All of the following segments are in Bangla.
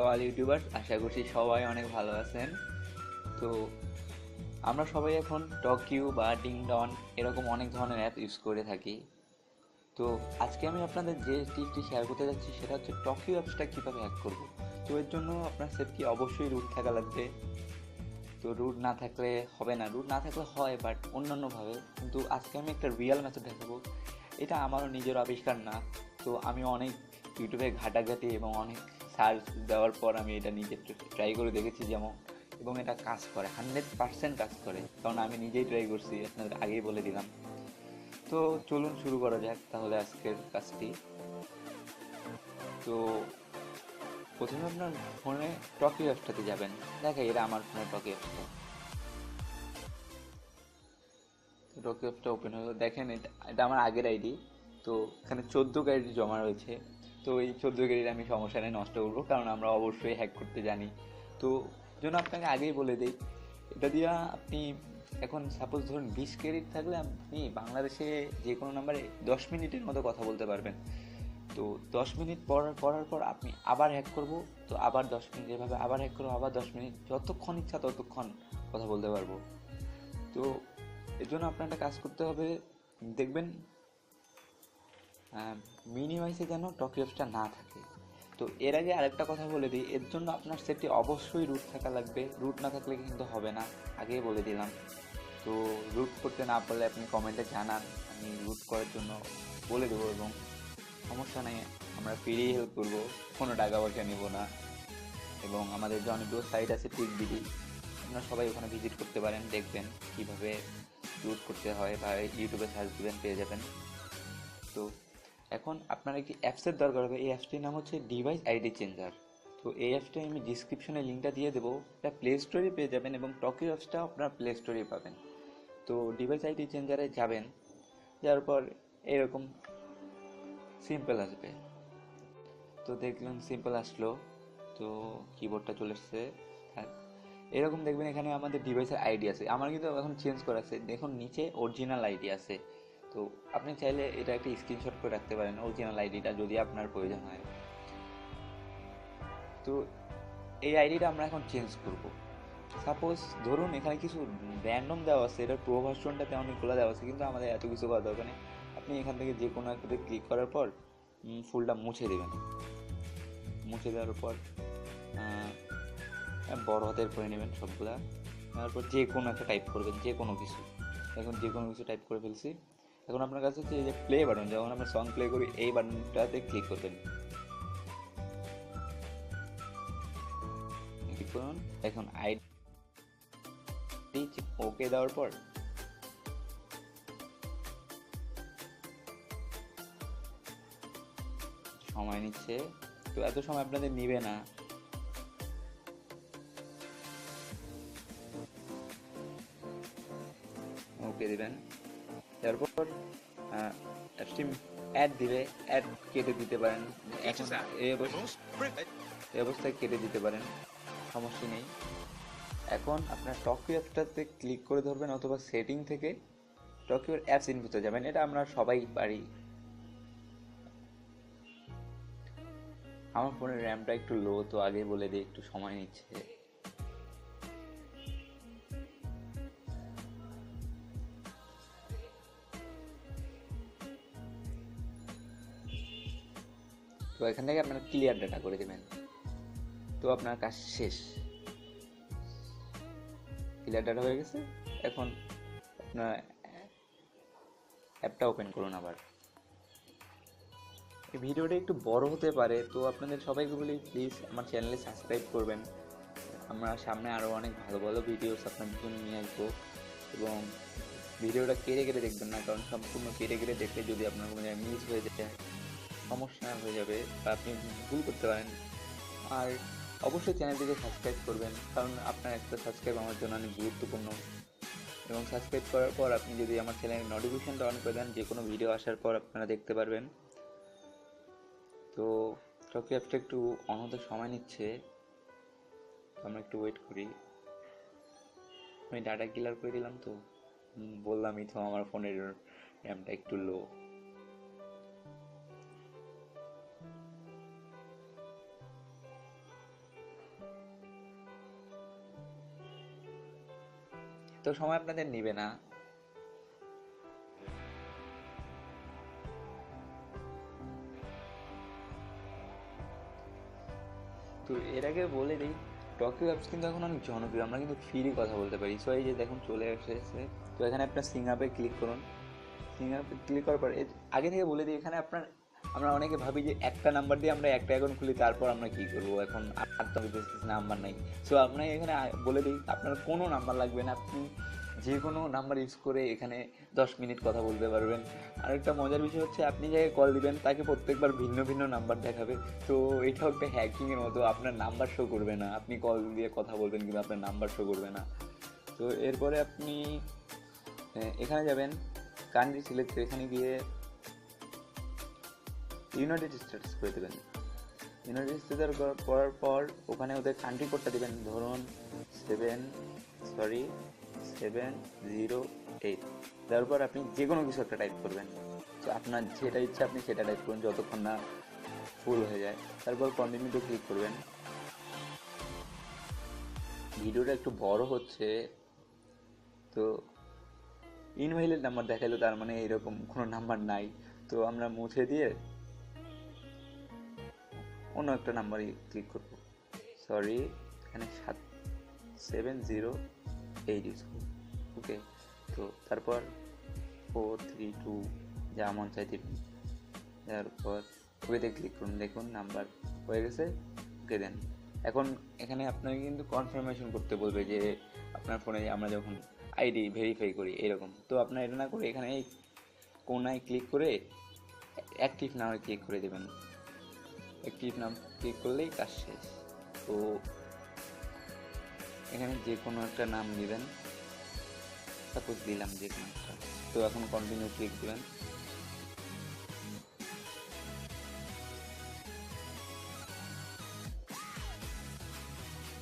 অল ইউটিউবার্স, আশা করছি সবাই অনেক ভালো আছেন। তো আমরা সবাই এখন টকিউ বা ডিংডন এরকম অনেক ধরনের অ্যাপ ইউজ করে থাকি। তো আজকে আমি আপনাদের যে টিপসটি শেয়ার করতে যাচ্ছি সেটা হচ্ছে টকিউ অ্যাপসটা কীভাবে হ্যাক করব। তো এর জন্য আপনার সেটটি অবশ্যই রুট থাকা লাগবে। তো রুট না থাকলে হবে না, রুট না থাকলে হয় বাট অন্যান্যভাবে। কিন্তু আজকে আমি একটা রিয়েল মেথড দেখাবো। এটা আমারও নিজের আবিষ্কার না। তো আমি অনেক ইউটিউবে ঘাটাঘাটি এবং অনেক সার্চ দেওয়ার পর আমি এটা নিজে ট্রাই করে দেখেছি যেমন, এবং এটা কাজ করে, 100% কাজ করে, কারণ আমি নিজেই ট্রাই করছি, আপনাদের আগেই বলে দিলাম। তো চলুন শুরু করা যাক তাহলে আজকের কাজটি। তো প্রথমে আপনার ফোনে টকি অ্যাপসটাতে যাবেন। দেখে এটা আমার ফোনে টকি অ্যাপসটা, টকি অ্যাপসটা ওপেন হলো। দেখেন এটা এটা আমার আগের আইডি। তো এখানে 14 ক্যারেট জমা রয়েছে। তো এই 14 ক্যারেট আমি সমস্যা নেই, নষ্ট করবো, কারণ আমরা অবশ্যই হ্যাক করতে জানি। তো জন্য আপনাকে আগেই বলে দিই, এটা দিয়ে আপনি এখন সাপোজ ধরুন 20 ক্যারেট থাকলে আপনি বাংলাদেশে যে কোনো নাম্বারে 10 মিনিটের মতো কথা বলতে পারবেন। তো 10 মিনিট পড়ার পর আপনি আবার হ্যাক করব। তো আবার 10 মিনিট, এভাবে আবার হ্যাক করবো, আবার 10 মিনিট, যতক্ষণ ইচ্ছা ততক্ষণ কথা বলতে পারবো। তো এর জন্য আপনার একটা কাজ করতে হবে, দেখবেন মিনিমাইসে যেন টকি অ্যাপসটা না থাকে। তো এর আগে আরেকটা কথা বলে দিই, এর জন্য আপনার সেটটি অবশ্যই রুট থাকা লাগবে, রুট না থাকলে কিন্তু হবে না, আগেই বলে দিলাম। তো রুট করতে না পারলে আপনি কমেন্টে জানান, আমি রুট করার জন্য বলে দেবো, এবং সমস্যা নেই, আমরা ফ্রি হেল্প করবো, কোনো টাকা পয়সা নেব না। এবং আমাদের যে অনেকগুলো সাইট আছে টিকবিডি, আপনারা সবাই ওখানে ভিজিট করতে পারেন, দেখবেন কীভাবে রুট করতে হয়, বা ইউটিউবে সার্চ দিবেন, পেয়ে যাবেন। তো এখন আপনার একটি অ্যাপসের দরকার হবে, এই অ্যাপসটির নাম হচ্ছে ডিভাইস আইডি চেঞ্জার। তো এই অ্যাপসটা আমি ডিসক্রিপশনে লিঙ্কটা দিয়ে দেবো, এটা প্লে স্টোরে পেয়ে যাবেন, এবং টকিও অ্যাপসটাও আপনার প্লে স্টোরে পাবেন। তো ডিভাইস আইডি চেঞ্জারে যাবেন, যাওয়ার পর এরকম সিম্পল আসবে। তো দেখলেন সিম্পল আসলো। তো কিবোর্ডটা চলে এসছে, থাক। এরকম দেখবেন এখানে আমাদের ডিভাইসের আইডি আছে, আমার কিন্তু এখন চেঞ্জ করা আছে, দেখুন নিচে অরিজিনাল আইডি আছে। তো আপনি চাইলে এটা একটা স্ক্রিনশট করে রাখতে পারেন, অরিজিনাল আইডিটা, যদি আপনার প্রয়োজন হয়। তো এই আইডিটা আমরা এখন চেঞ্জ করব। সাপোজ ধরুন এখানে কিছু র্যান্ডম দেওয়া আছে, এটার প্রো ভার্সনটাতে অনেকগুলো দেওয়া আছে, কিন্তু আমাদের এত কিছু করা দরকার নেই। আপনি এখান থেকে যে কোনো একটাতে ক্লিক করার পর ফুলটা মুছে দেবেন। মুছে দেওয়ার পর বড় হাতের করে নেবেন সবগুলা। তারপর যে কোনো একটা টাইপ করবেন, যে কোনো কিছু। এখন যে কোনো কিছু টাইপ করে ফেলছি। এখন আপনার কাছে হচ্ছে এই যে প্লে বাটন, যখন আমরা সং প্লে করি এই বাটনটাতে ক্লিক করবেন, ক্লিক করুন। এখন আইডি ওকে দেওয়ার পর সময় নিচ্ছে, তো এত সময় আপনাদের নিবে না। ওকে দিবেন, তারপর স্ট্রিম অ্যাড দিলে অ্যাড কেটে দিতে পারেন। এখন এই অবস্থায় কেটে দিতে পারেন, সমস্যা নেই। এখন আপনার টকিও অ্যাপটাতে ক্লিক করে ধরবেন, অথবা সেটিং থেকে টকিওর অ্যাপস ইনফোতে যাবেন, এটা আমরা সবাই পারি। আমার ফোনের র্যামটা একটু লো, তো আগে বলে দিই, একটু সময় নিচ্ছে। তো এখান থেকে আপনারা ক্লিয়ার ডাটা করে দেবেন, তো আপনার কাজ শেষ, ক্লিয়ার ডাটা হয়ে গেছে। এখন আপনার অ্যাপটা ওপেন করুন আবার। এই ভিডিওটা একটু বড় হতে পারে, তো আপনাদের সবাইকে বলি প্লিজ আমার চ্যানেলে সাবস্ক্রাইব করবেন। আমরা সামনে আরও অনেক ভালো ভালো ভিডিওস আপনাদের জন্য নিয়ে আসবো। এবং ভিডিওটা কেটে কেটে দেখবেন না, কারণ সম্পূর্ণ কেটে কেটে দেখলে যদি আপনার কোনো জায়গায় মিস হয়ে যায় সমস্যা হয়ে যাবে, বা আপনি ভুল করতে পারেন। আর অবশ্যই চ্যানেলটিকে সাবস্ক্রাইব করবেন, কারণ আপনার একটা সাবস্ক্রাইব আমার জন্য অনেক গুরুত্বপূর্ণ। এবং সাবস্ক্রাইব করার পর আপনি যদি আমার চ্যানেলের নোটিফিকেশনটা অন করে দেন, যে কোনো ভিডিও আসার পর আপনারা দেখতে পারবেন। তো টকি অ্যাপটা একটু অন হতে সময় নিচ্ছে, তো আমরা একটু ওয়েট করি। আমি ডাটা ক্লিয়ার করে দিলাম, তো বললামই তো আমার ফোনের র্যামটা একটু লো। তো সময় আপনাদের নিবে না। তো এর আগে বলে দিই, টকিও অ্যাপস কিন্তু এখন অনেক জনপ্রিয়, আমরা কিন্তু ফ্রি কথা বলতে পারি। সো এই যে দেখুন চলে এসেছে। তো এখানে আপনার সিং আপে ক্লিক করুন। সিং আপে ক্লিক করার পর আগে থেকে বলে দিই, এখানে আপনার, আমরা অনেকে ভাবি যে একটা নাম্বার দিয়ে আমরা একটা অ্যাকাউন্ট খুলি, তারপর আমরা কী করবো, এখন আর তো নাম্বার নাই। সো আপনাকে এখানে বলে দিই, আপনার কোনো নাম্বার লাগবে না, আপনি যে কোনো নাম্বার ইউজ করে এখানে 10 মিনিট কথা বলতে পারবেন। আর একটা মজার বিষয় হচ্ছে, আপনি যাকে কল দিবেন তাকে প্রত্যেকবার ভিন্ন ভিন্ন নাম্বার দেখাবে। তো এটাও একটা হ্যাকিংয়ের মতো, আপনার নাম্বার শো করবে না, আপনি কল দিয়ে কথা বলবেন কিন্তু আপনার নাম্বার শো করবে না। তো এরপরে আপনি এখানে যাবেন, কান্ট্রি সিলেক্ট, এখানে গিয়ে ইউনাইটেড স্টেটস করে দেবেন। ইউনাইটেড স্টেটস করার পর ওখানে ওদের কান্ট্রি কোডটা দেবেন, ধরুন 70708। তারপর আপনি যে কোনো কিছু একটা টাইপ করবেন, তো আপনার যেটা ইচ্ছা আপনি সেটা টাইপ করুন যতক্ষণ না ফুল হয়ে যায়। তারপর কন্টিনিউতে ক্লিক করবেন। ভিডিওটা একটু বড় হচ্ছে, তো ইনভ্যালিড নাম্বার দেখাইলো, তার মানে এরকম কোনো নাম্বার নাই। তো আমরা মুছে দিয়ে অন্য একটা নাম্বারে ক্লিক করব। সরি, এখানে 70708 ইউজ করব। ওকে, তো তারপর 432 যা মন চাই দেবেন। তারপর ওকেতে ক্লিক করুন, দেখুন নাম্বার হয়ে গেছে, ওকে দেন। এখন এখানে আপনাকে কিন্তু কনফার্মেশন করতে বলবে যে আপনার ফোনে আমরা যখন আইডি ভেরিফাই করি এরকম। তো আপনার এটা না করে এখানে এই কোনায় ক্লিক করে অ্যাক্টিভ নামে ক্লিক করে দেবেন। অ্যাক্টিভ নাম ক্লিক করলেই কাজ শেষ। তো এখানে যে কোনো একটা নাম দিবেন, সাপোজ দিলাম যে কোনো একটা। তো এখন কন্টিনিউ ক্লিক দেবেন।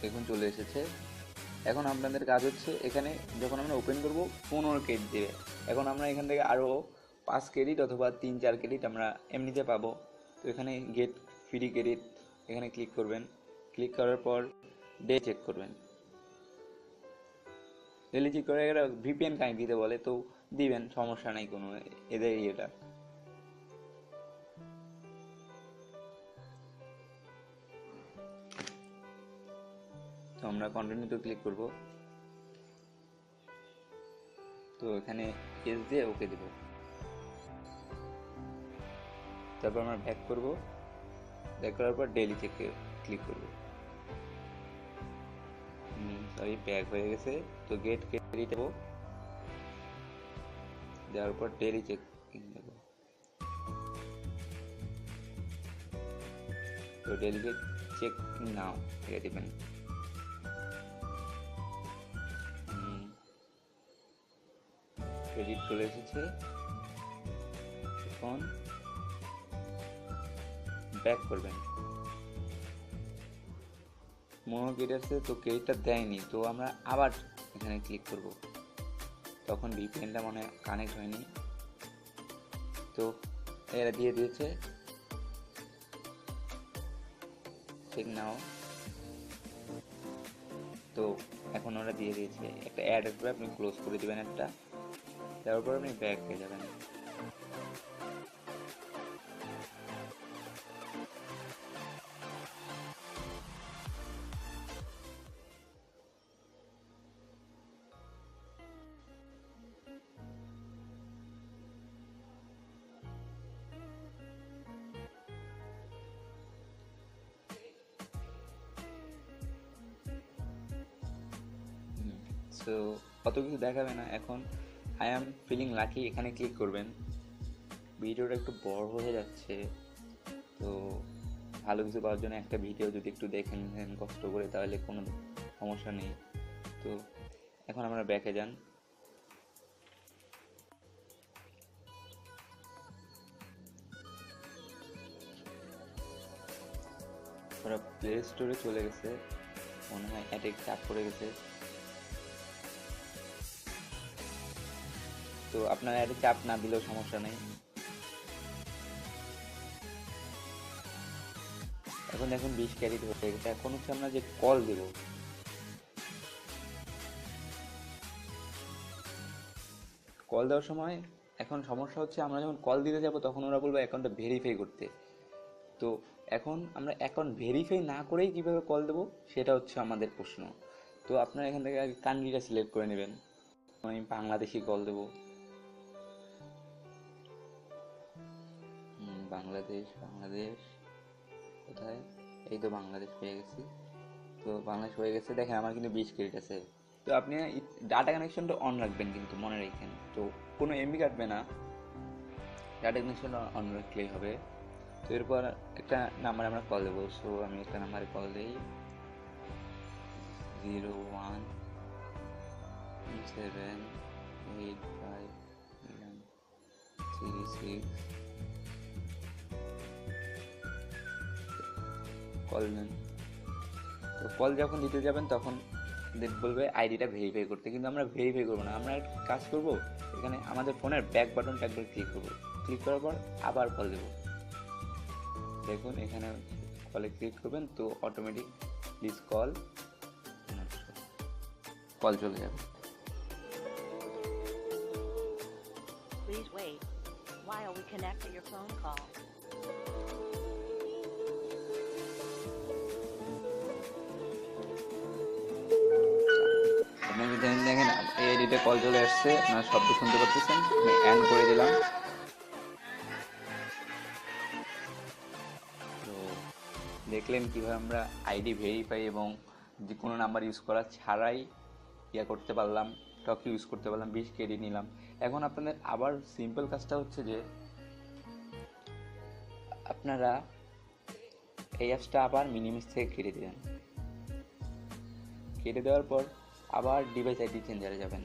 দেখুন চলে এসেছে। এখন আপনাদের কাজ হচ্ছে, এখানে যখন আমরা ওপেন করব 15 ক্রেডিট দেবে। এখন আমরা এখান থেকে আরও 5 ক্রেডিট অথবা 3-4 ক্রেডিট আমরা এমনিতে পাবো। তো এখানে গেট ফ্রি ক্রেডিট এখানে ক্লিক করবেন। ক্লিক করার পর ডে চেক করবেন। ডেলি চেক করে এরা ভিপিএন কানেক্ট দিতে বলে, তো দিবেন, সমস্যা নাই কোনো, এদের ইয়েটা। তো আমরা কন্টিনিউতে ক্লিক করব। তো এখানে এস দিয়ে ওকে দেব। তারপর আমরা ব্যাক করব। ব্যাক করার পর ডেলি চেকে ক্লিক করব। সরি, ব্যাক হয়ে গেছে। তো গেট ক্রেডিট দেবো, দেওয়ার পর ডেলি চেক দেবো। তো ডেলি চেক নাও এটা দেবেন। ক্রেডিট চলে এসেছে। এখন ব্যাক করবেন। মনে ক্রেডিট আসছে, তো ক্রেডিটটা দেয়নি, তো আমরা আবার এখানে ক্লিক করব। তখন ভিপিএনটা মনে কানেক্ট হয়নি, তো এরা দিয়ে দিয়েছে চেক নাও। তো এখন ওরা দিয়ে দিয়েছে, একটা অ্যাড আসবে, আপনি ক্লোজ করে দেবেন একটা, তারপর আপনি ব্যাক হয়ে যাবেন। সো অত কিছু দেখাবে না। এখন আই অ্যাম ফিলিং লাকি এখানে ক্লিক করবেন। ভিডিওটা একটু বড় হয়ে যাচ্ছে, তো ভালো কিছু পাওয়ার জন্য একটা ভিডিও যদি একটু দেখে নেন কষ্ট করে, তাহলে কোনো সমস্যা নেই। তো এখন আমরা ব্যাকে যান। ওরা প্লে স্টোরে চলে গেছে, মনে হয় অ্যাটেক চাপ পড়ে গেছে। তো আপনার অ্যাডে চাপ না দিলেও সমস্যা নেই। এখন দেখুন 20 ক্যারিট হয়ে গেছে। এখন হচ্ছে আমরা যে কল দেব, কল দেওয়ার সময় এখন সমস্যা হচ্ছে, আমরা যখন কল দিতে যাব তখন ওরা বলবে অ্যাকাউন্টটা ভেরিফাই করতে। তো এখন আমরা অ্যাকাউন্ট ভেরিফাই না করেই কীভাবে কল দেবো, সেটা হচ্ছে আমাদের প্রশ্ন। তো আপনারা এখান থেকে আগে কান্ট্রিটা সিলেক্ট করে নেবেন। আমি বাংলাদেশি কল দেবো। বাংলাদেশ, বাংলাদেশ কোথায়? এই তো বাংলাদেশ পেয়ে গেছি। তো বাংলাদেশ হয়ে গেছে, দেখেন আমার কিন্তু 20 ক্রেডিট আছে। তো আপনি ডাটা কানেকশনটা অন রাখবেন কিন্তু, মনে রাখবেন। তো কোনো এমবি কাটবে না, ডাটা কানেকশনটা অন রাখলেই হবে। তো এরপর একটা নাম্বার আমরা কল দেবো। সো আমি একটা নাম্বারে কল দিই, 01785136। কল দেন। তো কল যখন দিতে যাবেন তখন বলবে আইডিটা ভেরিফাই করতে, কিন্তু আমরা ভেরিফাই করবো না। আমরা একটা কাজ করবো, এখানে আমাদের ফোনের ব্যাক বাটনটা একবার ক্লিক করবো। ক্লিক করার পর আবার কল দেবো। দেখুন এখানে কলে ক্লিক করবেন তো অটোমেটিক প্লিজ কল চলে যাবে। Please wait while we connect to your phone call. আপনাকে দেখেন এই আইডিতে কল চলে আসছে, আপনারা শব্দ শুনতে পাচ্ছেন। আমি অ্যান্ড করে দিলাম। তো দেখলেন কীভাবে আমরা আইডি ভেরিফাই এবং যে কোনো নাম্বার ইউজ করা ছাড়াই করতে পারলাম, টক ইউজ করতে পারলাম, 20 ক্রেডিট নিলাম। এখন আপনাদের আবার সিম্পল কাজটা হচ্ছে যে আপনারা এই অ্যাপসটা আবার মিনিমিক্স থেকে কেটে দেবেন। কেটে দেওয়ার পর আবার ডিভাইস আইডি চেঞ্জারে যাবেন।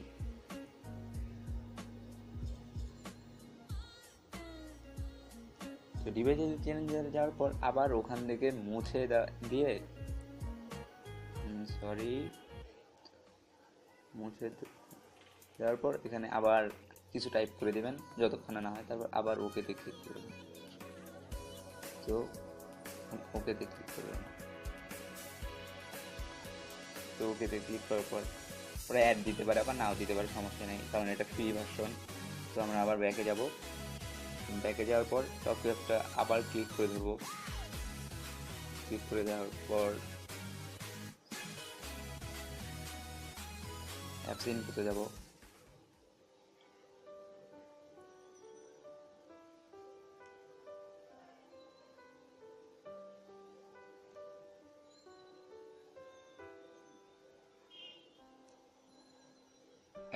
তো ডিভাইস আইডি চেঞ্জারে যাওয়ার পর আবার ওখান থেকে মুছে দিয়ে মুছে দেওয়ার পর এখানে আবার কিছু টাইপ করে দেবেন যতক্ষণ না হয়, তারপর আবার ওকেতে ক্লিক করবেন। তো ওকেতে ক্লিক করবেন। তো ওকেতে ক্লিক করার পর ওরা অ্যাড দিতে পারে, আবার নাও দিতে পারে, সমস্যা নেই, কারণ এটা ফ্রি ভার্সন। তো আমরা আবার ব্যাকে যাব। ব্যাকে যাওয়ার পর টপ অ্যাপটা আবার ক্লিক করে দেবো। ক্লিক করে দেওয়ার পর অ্যাপস ইনপুটে যাব।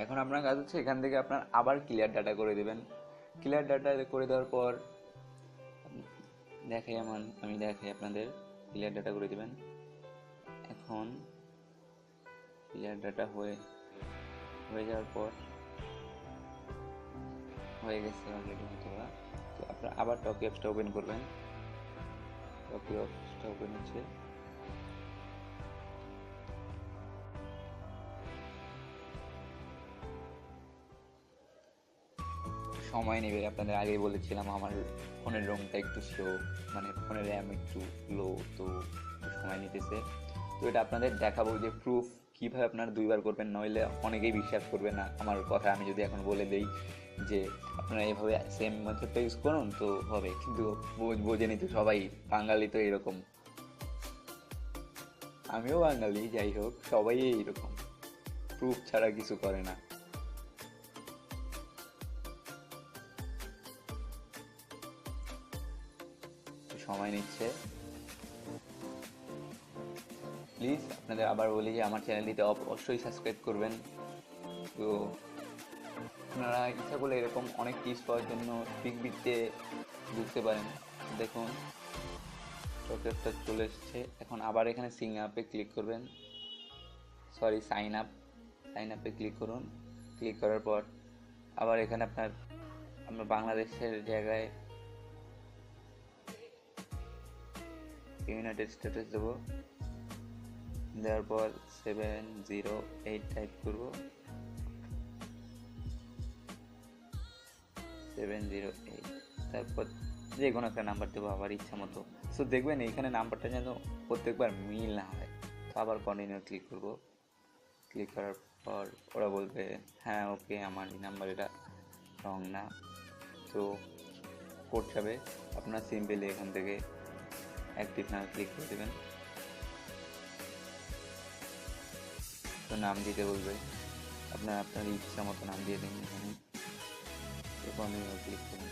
এখন আপনার কাজ হচ্ছে এখান থেকে আপনার আবার ক্লিয়ার ডাটা করে দেবেন। ক্লিয়ার ডাটা করে দেওয়ার পর আমি দেখাই আপনাদের, ক্লিয়ার ডাটা করে দেবেন। এখন ক্লিয়ার ডাটা হয়ে যাওয়ার পর হয়ে গেছে অলরেডি হয়তো। তো আপনারা আবার টকি অ্যাপসটা ওপেন করবেন। টকি অ্যাপসটা ওপেন হচ্ছে। সময় নেবে, আপনাদের আগেই বলেছিলাম আমার ফোনের রোমটা একটু স্লো, মানে ফোনের র্যাম একটু লো, তো সময় নিতেছে। তো এটা আপনাদের দেখাবো যে প্রুফ কীভাবে আপনারা 2বার করবেন, নইলে অনেকেই বিশ্বাস করবে না আমার কথা। আমি যদি এখন বলে দিই যে আপনারা এইভাবে সেম মেথডটা ইউজ করুন তো হবে, কিন্তু বোঝেনি তো সবাই, বাঙালি তো এরকম, আমিও বাঙালি, যাই হোক সবাই এইরকম, প্রুফ ছাড়া কিছু করে না। সময় নিচ্ছে। প্লিজ আপনাদের আবার বলি যে আমার চ্যানেলটিতে অবশ্যই সাবস্ক্রাইব করবেন। তো আপনারা ইচ্ছা করলে এরকম অনেক টিপস পাওয়ার জন্য বিগবিতে ঢুকতে পারেন। দেখুন টকেটটা চলে এসছে। এখন আবার এখানে সিং আপে ক্লিক করবেন, সাইন আপে ক্লিক করুন। ক্লিক করার পর আবার এখানে আপনার বাংলাদেশের জায়গায় ইউনাইটেড স্টেটস দেবো। দেওয়ার পর 708 টাইপ করব, 708, তারপর যে কোনো একটা নাম্বার দেবো আবার ইচ্ছা মতো। সো দেখবেন এইখানে নাম্বারটা যেন প্রত্যেকবার মিল না হয়। তো আবার কন্টিনিউ ক্লিক করব। ক্লিক করার পর ওরা বলবে হ্যাঁ ওকে, আমার এই নাম্বার এটা স্ট্রং না। তো করতে হবে আপনার সিম্পলি এখান থেকে অ্যাক্টিভ নাম ক্লিক করে দেবেন। তো নাম দিতে বলবে, আপনার ইচ্ছা মতো নাম দিয়ে দিন এখানে। তো কন্টিনিউ ক্লিক করুন।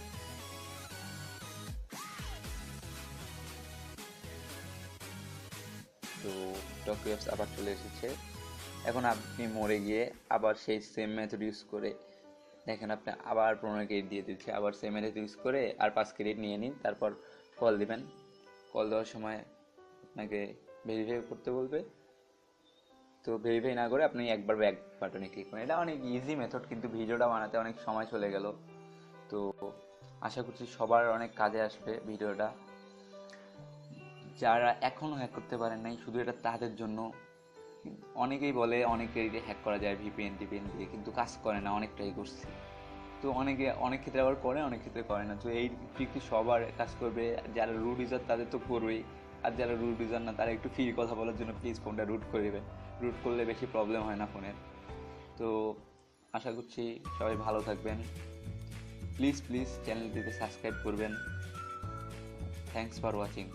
তো ডকুমেন্টস আবার চলে এসেছে। এখন আপনি মরে গিয়ে আবার সেই সেম মেথড ইউজ করে দেখেন আপনি আবার 15 ক্রেডিট দিয়ে দিচ্ছে। আবার সেম মেথড ইউজ করে আর 5 ক্রেডিট নিয়ে নিন, তারপর কল দিবেন। কল দেওয়ার সময় আপনাকে ভেরিফাই করতে বলবে। তো ভেরিফাই না করে আপনি একবার ব্যাক বাটনে ক্লিক করেন। এটা অনেক ইজি মেথড, কিন্তু ভিডিওটা বানাতে অনেক সময় চলে গেল। তো আশা করছি সবার অনেক কাজে আসবে ভিডিওটা। যারা এখনও হ্যাক করতে পারেন নাই, শুধু এটা তাদের জন্য। অনেকেই বলে অনেক ক্রেডিটে হ্যাক করা যায় ভিপিএন টিপিএন দিয়ে, কিন্তু কাজ করে না, অনেক ট্রাই করছি। তো অনেক ক্ষেত্রে আবার করে, অনেক ক্ষেত্রে করে না। তো এই ট্রিকটি সবার কাজ করবে। যারা রুট ইউজার তাদের তো করবেই, আর যারা রুট ইউজার না তারা একটু ফ্রি কথা বলার জন্য প্লিজ ফোনটা রুট করে দেবেন। রুট করলে বেশি প্রবলেম হয় না ফোনের। তো আশা করছি সবাই ভালো থাকবেন। প্লিজ চ্যানেলটিতে সাবস্ক্রাইব করবেন। Thanks for watching.